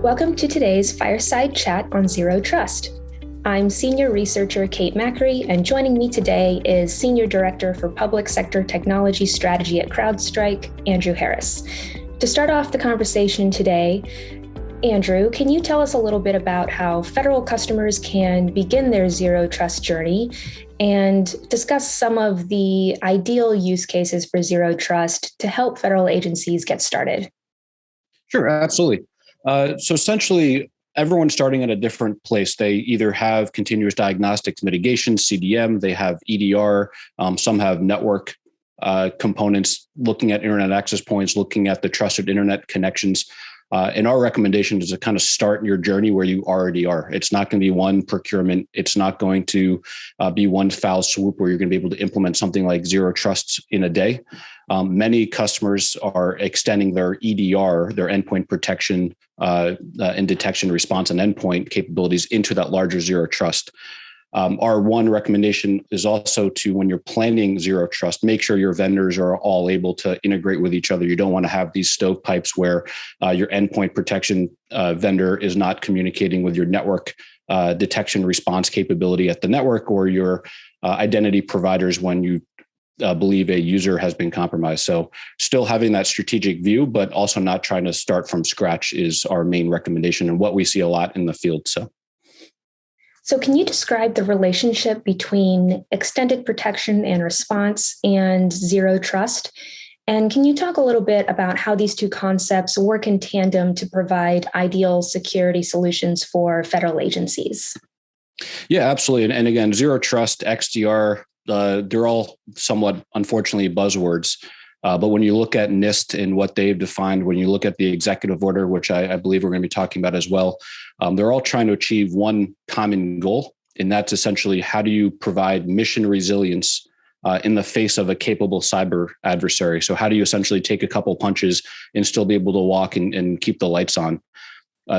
Welcome to today's Fireside Chat on Zero Trust. I'm Senior Researcher Kate Macri, and joining me today is Senior Director for Public Sector Technology Strategy at CrowdStrike, Andrew Harris. To start off the conversation today, Andrew, can you tell us a little bit about how federal customers can begin their Zero Trust journey and discuss some of the ideal use cases for Zero Trust to help federal agencies get started? Sure, absolutely. So essentially, everyone's starting at a different place. They either have continuous diagnostics mitigation, CDM, they have EDR, some have network components, looking at internet access points, looking at the trusted internet connections. And our recommendation is to kind of start your journey where you already are. It's not going to be one procurement. It's not going to be one foul swoop where you're going to be able to implement something like Zero Trust in a day. Many customers are extending their EDR, their endpoint protection and detection response and endpoint capabilities into that larger Zero Trust. Our one recommendation is also to, when you're planning Zero Trust, make sure your vendors are all able to integrate with each other. You don't want to have these stovepipes where your endpoint protection vendor is not communicating with your network detection response capability at the network, or your identity providers when you believe a user has been compromised. So still having that strategic view, but also not trying to start from scratch is our main recommendation and what we see a lot in the field. So can you describe the relationship between extended protection and response and Zero Trust? And can you talk a little bit about how these two concepts work in tandem to provide ideal security solutions for federal agencies? Yeah, absolutely. And again, Zero Trust, XDR, they're all somewhat, unfortunately, buzzwords. But when you look at NIST and what they've defined, when you look at the executive order, which I believe we're going to be talking about as well, they're all trying to achieve one common goal. And that's essentially, how do you provide mission resilience in the face of a capable cyber adversary? So how do you essentially take a couple punches and still be able to walk and keep the lights on?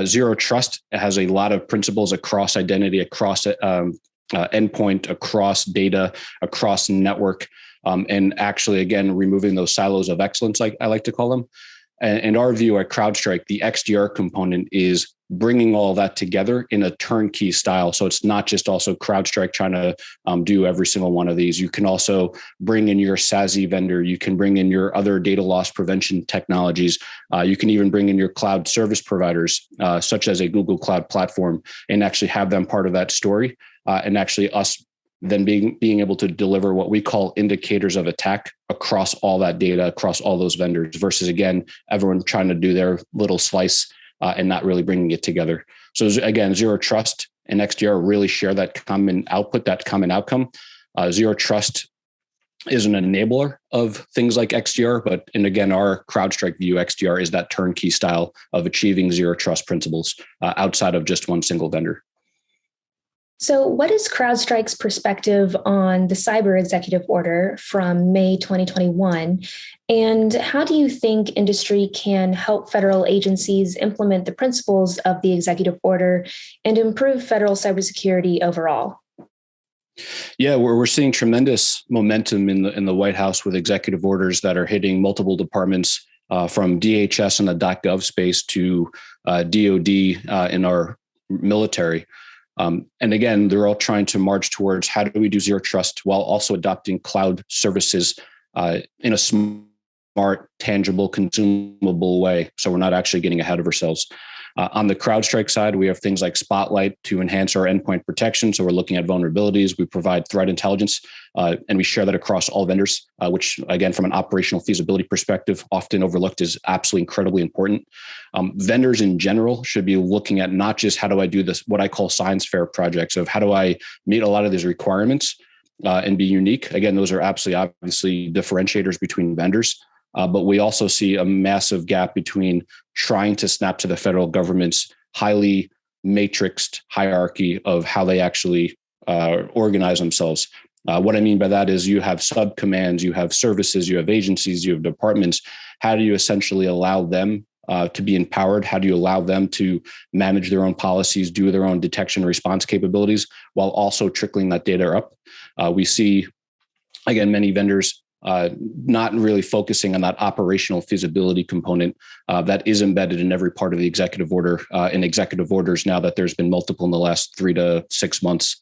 Zero Trust has a lot of principles across identity, across endpoint, across data, across network. And actually, again, removing those silos of excellence, like I like to call them. And our view at CrowdStrike, the XDR component is bringing all that together in a turnkey style. So it's not just also CrowdStrike trying to do every single one of these. You can also bring in your SASE vendor. You can bring in your other data loss prevention technologies. You can even bring in your cloud service providers, such as a Google Cloud Platform, and actually have them part of that story. And actually us then being able to deliver what we call indicators of attack across all that data, across all those vendors, versus, again, everyone trying to do their little slice and not really bringing it together. So again, Zero Trust and XDR really share that common output, that common outcome. Zero Trust is an enabler of things like XDR, and again, our CrowdStrike view, XDR is that turnkey style of achieving Zero Trust principles outside of just one single vendor. So what is CrowdStrike's perspective on the cyber executive order from May 2021? And how do you think industry can help federal agencies implement the principles of the executive order and improve federal cybersecurity overall? Yeah, we're seeing tremendous momentum in the White House with executive orders that are hitting multiple departments, from DHS in the .gov space to DoD in our military. And again, they're all trying to march towards, how do we do Zero Trust while also adopting cloud services in a smart, tangible, consumable way, so we're not actually getting ahead of ourselves. On the CrowdStrike side, we have things like Spotlight to enhance our endpoint protection. So we're looking at vulnerabilities. We provide threat intelligence, and we share that across all vendors, which, again, from an operational feasibility perspective, often overlooked, is absolutely incredibly important. Vendors in general should be looking at not just how do I do this, what I call science fair projects of how do I meet a lot of these requirements and be unique. Again, those are obviously differentiators between vendors. But we also see a massive gap between trying to snap to the federal government's highly matrixed hierarchy of how they actually organize themselves. What I mean by that is you have subcommands, you have services, you have agencies, you have departments. How do you essentially allow them to be empowered? How do you allow them to manage their own policies, do their own detection and response capabilities, while also trickling that data up? We see, again, many vendors not really focusing on that operational feasibility component that is embedded in every part of the executive order and executive orders now that there's been multiple in the last 3 to 6 months.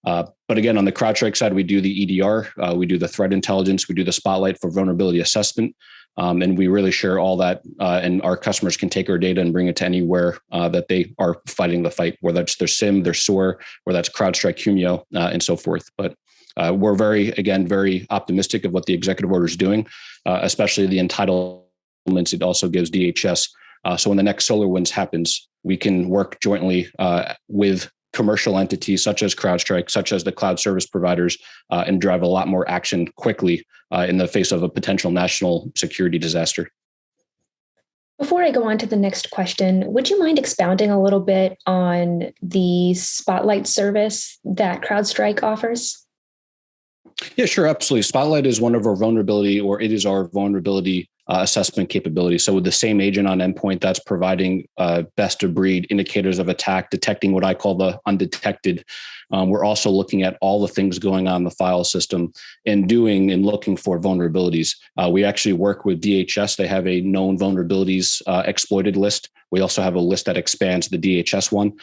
But again, on the CrowdStrike side, we do the EDR, we do the threat intelligence, we do the Spotlight for vulnerability assessment, and we really share all that. And our customers can take our data and bring it to anywhere that they are fighting the fight, whether that's their SIM, their SOAR, or that's CrowdStrike Humio, and so forth. But we're very optimistic of what the executive order is doing, especially the entitlements it also gives DHS. So when the next SolarWinds happens, we can work jointly with commercial entities such as CrowdStrike, such as the cloud service providers, and drive a lot more action quickly in the face of a potential national security disaster. Before I go on to the next question, would you mind expounding a little bit on the Spotlight service that CrowdStrike offers? Yeah, sure. Absolutely. Spotlight is one of our it is our vulnerability assessment capability. So with the same agent on endpoint that's providing best of breed indicators of attack, detecting what I call the undetected. We're also looking at all the things going on in the file system and looking for vulnerabilities. We actually work with DHS. They have a known vulnerabilities exploited list. We also have a list that expands the DHS one.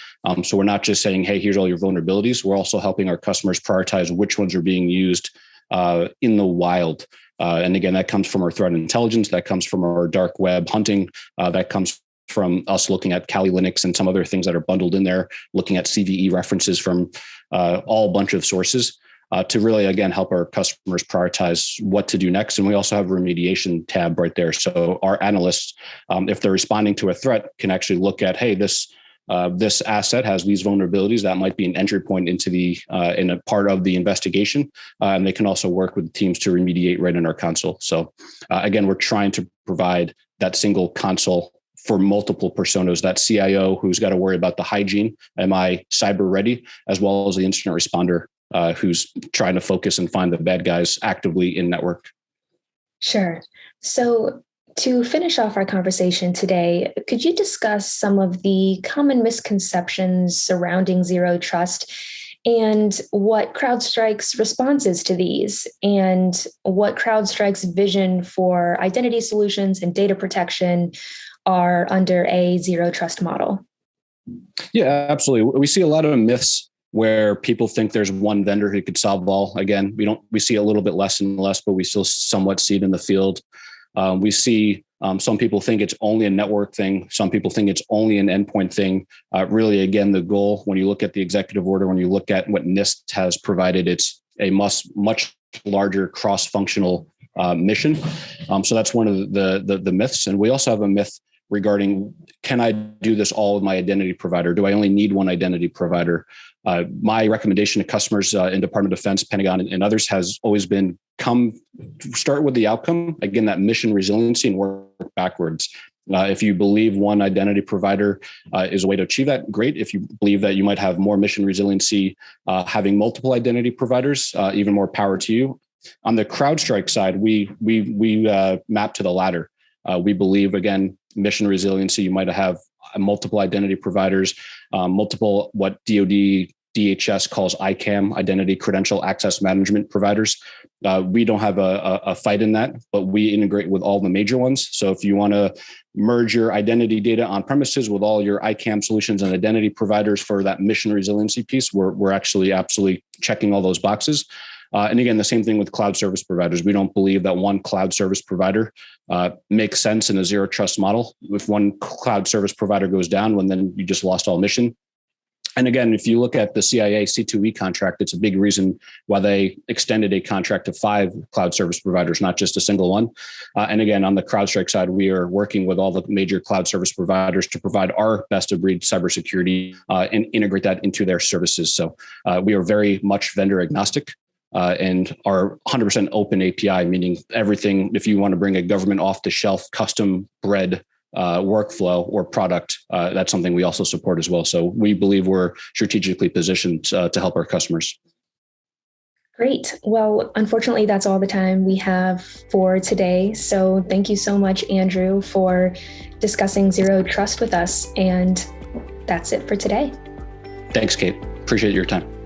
So we're not just saying, hey, here's all your vulnerabilities. We're also helping our customers prioritize which ones are being used in the wild. And again, that comes from our threat intelligence, that comes from our dark web hunting, that comes from us looking at Kali Linux and some other things that are bundled in there, looking at CVE references from all bunch of sources to really, again, help our customers prioritize what to do next. And we also have a remediation tab right there. So our analysts, if they're responding to a threat, can actually look at, hey, this asset has these vulnerabilities that might be an entry point into in a part of the investigation. And they can also work with teams to remediate right in our console. So again, we're trying to provide that single console for multiple personas, that CIO who's got to worry about the hygiene, am I cyber ready, as well as the incident responder who's trying to focus and find the bad guys actively in network. Sure. So to finish off our conversation today, could you discuss some of the common misconceptions surrounding zero trust and what CrowdStrike's response is to these, and what CrowdStrike's vision for identity solutions and data protection are under a zero trust model? Yeah, absolutely. We see a lot of myths where people think there's one vendor who could solve all. Again, we see a little bit less and less, but we still somewhat see it in the field. We see some people think it's only a network thing. Some people think it's only an endpoint thing. Really, again, the goal, when you look at the executive order, when you look at what NIST has provided, it's a much larger cross-functional mission. So that's one of the myths. And we also have a myth regarding, can I do this all with my identity provider? Do I only need one identity provider? My recommendation to customers in Department of Defense, Pentagon, and others has always been start with the outcome. Again, that mission resiliency, and work backwards. If you believe one identity provider is a way to achieve that, great. If you believe that you might have more mission resiliency, having multiple identity providers, even more power to you. On the CrowdStrike side, we map to the latter. We believe, again, mission resiliency, you might have multiple identity providers, multiple what DoD, DHS calls ICAM, identity credential access management providers. We don't have a fight in that, but we integrate with all the major ones. So if you want to merge your identity data on premises with all your ICAM solutions and identity providers for that mission resiliency piece, we're actually absolutely checking all those boxes. And again, the same thing with cloud service providers. We don't believe that one cloud service provider makes sense in a zero trust model. If one cloud service provider goes down, well, then you just lost all mission. And again, if you look at the CIA C2E contract, it's a big reason why they extended a contract to 5 cloud service providers, not just a single one. And again, on the CrowdStrike side, we are working with all the major cloud service providers to provide our best of breed cybersecurity and integrate that into their services. So we are very much vendor agnostic. And are 100% open API, meaning everything, if you want to bring a government off-the-shelf custom bred workflow or product, that's something we also support as well. So we believe we're strategically positioned to help our customers. Great. Well, unfortunately, that's all the time we have for today. So thank you so much, Andrew, for discussing zero trust with us. And that's it for today. Thanks, Kate. Appreciate your time.